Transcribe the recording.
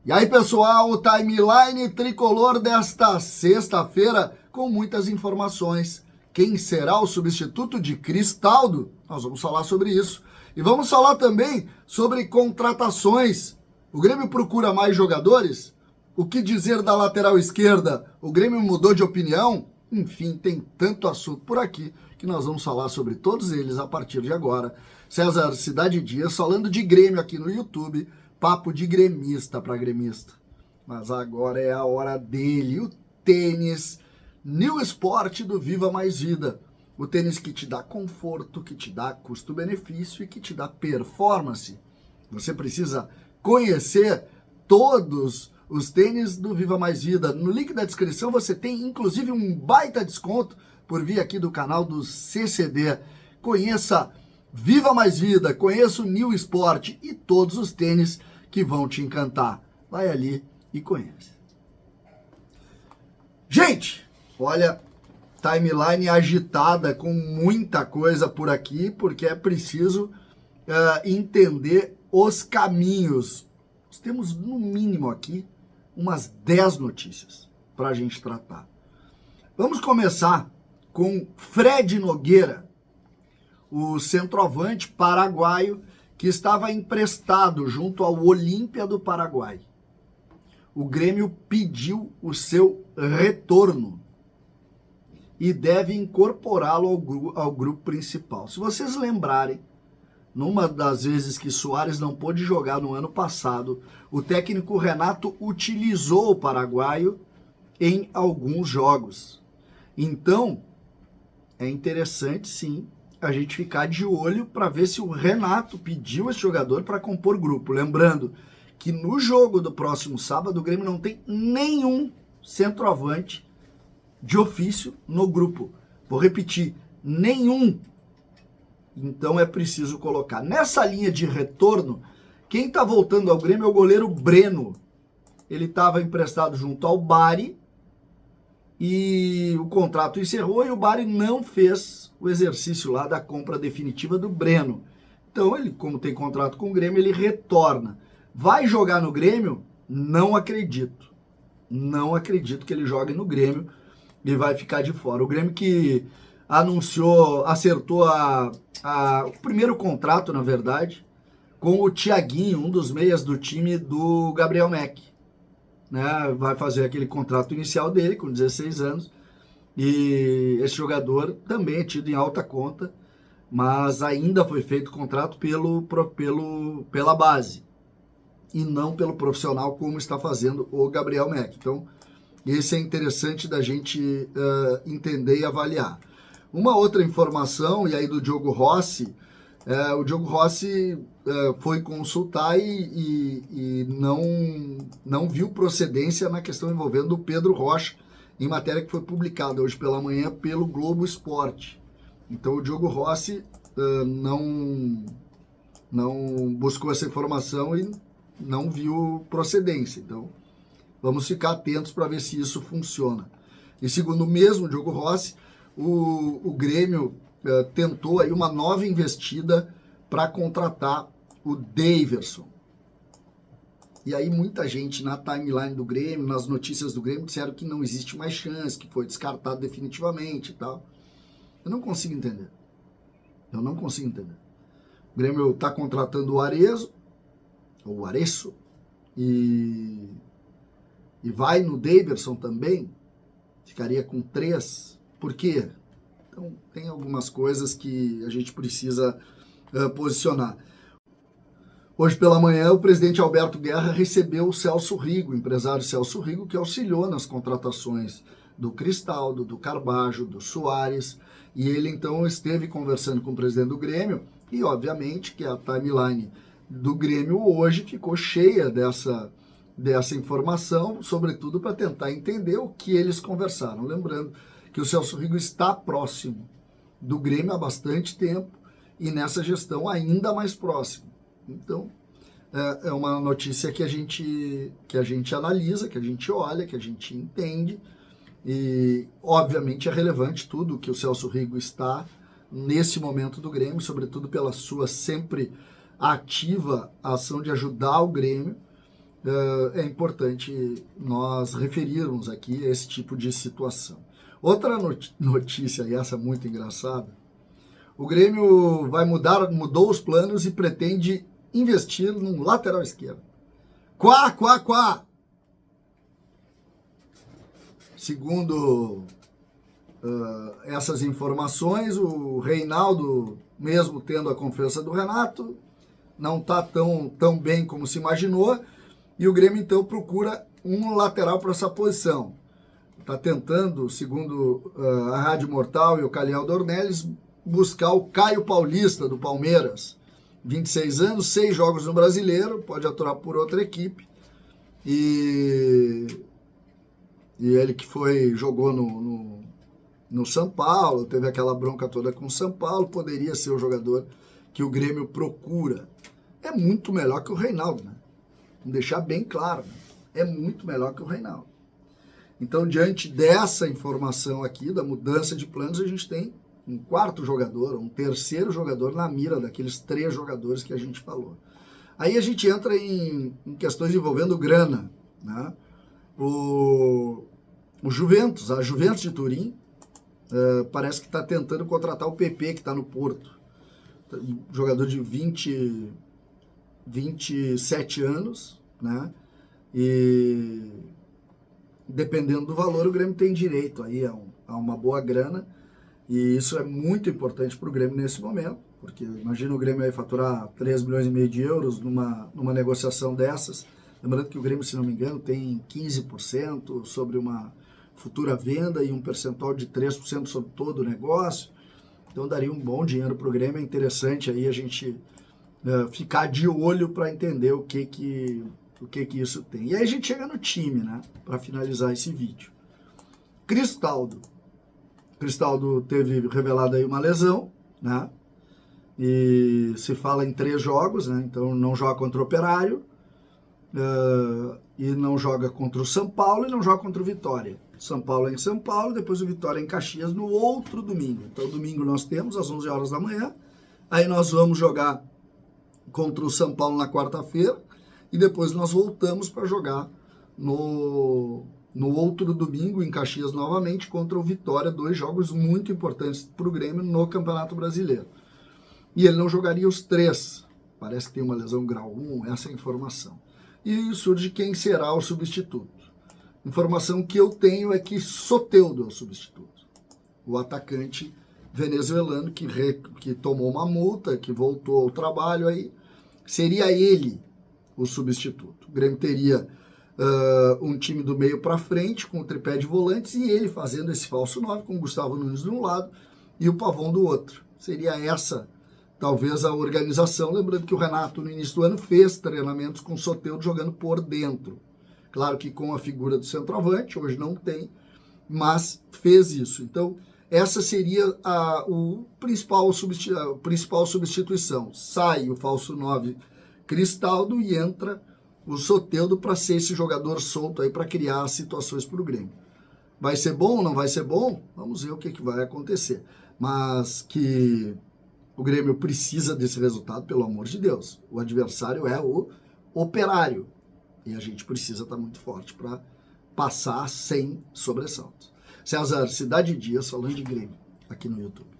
E aí, pessoal, o timeline tricolor desta sexta-feira com muitas informações. Quem será o substituto de Cristaldo? Nós vamos falar sobre isso. E vamos falar também sobre contratações. O Grêmio procura mais jogadores? O que dizer da lateral esquerda? O Grêmio mudou de opinião? Enfim, tem tanto assunto por aqui que nós vamos falar sobre todos eles a partir de agora. César Cidade Dias falando de Grêmio aqui no YouTube. Papo de gremista para gremista. Mas agora é a hora dele, o tênis New Sport do Viva Mais Vida. O tênis que te dá conforto, que te dá custo-benefício e que te dá performance. Você precisa conhecer todos os tênis do Viva Mais Vida. No link da descrição você tem inclusive um baita desconto por vir aqui do canal do CCD. Conheça Viva Mais Vida, conheça o New Sport e todos os tênis que vão te encantar. Vai ali e conhece. Gente, olha, timeline agitada com muita coisa por aqui, porque é preciso entender os caminhos. Nós temos no mínimo aqui umas 10 notícias para a gente tratar. Vamos começar com Fred Nogueira, o centroavante paraguaio que estava emprestado junto ao Olímpia do Paraguai. O Grêmio pediu o seu retorno e deve incorporá-lo ao grupo principal. Se vocês lembrarem, numa das vezes que Soares não pôde jogar no ano passado, o técnico Renato utilizou o paraguaio em alguns jogos. Então, é interessante, sim, a gente ficar de olho para ver se o Renato pediu esse jogador para compor grupo. Lembrando que no jogo do próximo sábado, o Grêmio não tem nenhum centroavante de ofício no grupo. Vou repetir, nenhum. Então é preciso colocar. Nessa linha de retorno, quem está voltando ao Grêmio é o goleiro Breno. Ele estava emprestado junto ao Bari e o contrato encerrou e o Bari não fez o exercício lá da compra definitiva do Breno. Então ele, como tem contrato com o Grêmio, ele retorna. Vai jogar no Grêmio? Não acredito. Não acredito que ele jogue no Grêmio e vai ficar de fora. O Grêmio que acertou o primeiro contrato, na verdade, com o Thiaguinho, um dos meias do time do Gabriel Mack. Né? Vai fazer aquele contrato inicial dele, com 16 anos, e esse jogador também é tido em alta conta, mas ainda foi feito contrato pela base, e não pelo profissional, como está fazendo o Gabriel Mack. Então, esse é interessante da gente entender e avaliar. Uma outra informação, e aí do Diogo Rossi, o Diogo Rossi foi consultar e não viu procedência na questão envolvendo o Pedro Rocha, em matéria que foi publicada hoje pela manhã pelo Globo Esporte. Então o Diogo Rossi não buscou essa informação e não viu procedência. Então vamos ficar atentos para ver se isso funciona. E segundo o mesmo Diogo Rossi, o Grêmio tentou aí uma nova investida para contratar o Daverson. E aí muita gente na timeline do Grêmio, nas notícias do Grêmio, disseram que não existe mais chance, que foi descartado definitivamente e tal. Eu não consigo entender. O Grêmio está contratando o Arezo, ou o Areço, e vai no Daverson também, ficaria com 3. Por quê? Então, tem algumas coisas que a gente precisa posicionar. Hoje pela manhã, o presidente Alberto Guerra recebeu o Celso Rigo, o empresário Celso Rigo, que auxiliou nas contratações do Cristaldo, do Carbajo, do Soares, e ele então esteve conversando com o presidente do Grêmio, e obviamente que a timeline do Grêmio hoje ficou cheia dessa informação, sobretudo para tentar entender o que eles conversaram. Lembrando que o Celso Rigo está próximo do Grêmio há bastante tempo e nessa gestão ainda mais próximo. Então, é uma notícia que a gente analisa, que a gente olha, que a gente entende e, obviamente, é relevante tudo que o Celso Rigo está nesse momento do Grêmio, sobretudo pela sua sempre ativa ação de ajudar o Grêmio é importante nós referirmos aqui a esse tipo de situação. Outra notícia, e essa muito engraçada, o Grêmio mudou os planos e pretende investir num lateral esquerdo. Quá, quá, quá! Segundo essas informações, o Reinaldo, mesmo tendo a confiança do Renato, não está tão bem como se imaginou, e o Grêmio então procura um lateral para essa posição. Está tentando, segundo a Rádio Mortal e o Calhau Dornelles, buscar o Caio Paulista, do Palmeiras. 26 anos, 6 jogos no Brasileiro, pode atuar por outra equipe. E ele que jogou no São Paulo, teve aquela bronca toda com o São Paulo, poderia ser o jogador que o Grêmio procura. É muito melhor que o Reinaldo, né? Vamos deixar bem claro, né? É muito melhor que o Reinaldo. Então, diante dessa informação aqui, da mudança de planos, a gente tem um quarto jogador, um terceiro jogador na mira daqueles 3 jogadores que a gente falou. Aí a gente entra em questões envolvendo grana, né? O Juventus, a Juventus de Turim, parece que está tentando contratar o PP, que está no Porto. Um jogador de 27 anos, né? E dependendo do valor, o Grêmio tem direito aí a uma boa grana, e isso é muito importante para o Grêmio nesse momento, porque imagina o Grêmio aí faturar 3,5 milhões de euros numa negociação dessas, lembrando que o Grêmio, se não me engano, tem 15% sobre uma futura venda e um percentual de 3% sobre todo o negócio, então daria um bom dinheiro para o Grêmio. É interessante aí a gente ficar de olho para entender o que isso tem. E aí a gente chega no time, né, para finalizar esse vídeo. Cristaldo teve revelado aí uma lesão, né, e se fala em 3 jogos, né, então não joga contra o Operário, e não joga contra o São Paulo e não joga contra o Vitória. São Paulo é em São Paulo, depois o Vitória é em Caxias no outro domingo. Então domingo nós temos às 11 horas da manhã, aí nós vamos jogar contra o São Paulo na quarta-feira, e depois nós voltamos para jogar no outro domingo em Caxias novamente contra o Vitória, 2 jogos muito importantes para o Grêmio no Campeonato Brasileiro. E ele não jogaria os 3, parece que tem uma lesão grau 1, essa é a informação. E surge quem será o substituto. Informação que eu tenho é que Soteldo é o substituto, o atacante venezuelano que tomou uma multa, que voltou ao trabalho, aí seria ele o substituto. O Grêmio teria um time do meio para frente, com o tripé de volantes, e ele fazendo esse falso 9, com o Gustavo Nunes de um lado e o Pavão do outro. Seria essa, talvez, a organização. Lembrando que o Renato, no início do ano, fez treinamentos com o Soteldo jogando por dentro. Claro que com a figura do centroavante, hoje não tem, mas fez isso. Então, essa seria a principal substituição. Sai o falso 9 Cristaldo e entra o Soteldo para ser esse jogador solto aí para criar situações para o Grêmio. Vai ser bom ou não vai ser bom? Vamos ver o que vai acontecer. Mas que o Grêmio precisa desse resultado, pelo amor de Deus. O adversário é o Operário. E a gente precisa estar muito forte para passar sem sobressaltos. César, Cidade Dias, falando de Grêmio, aqui no YouTube.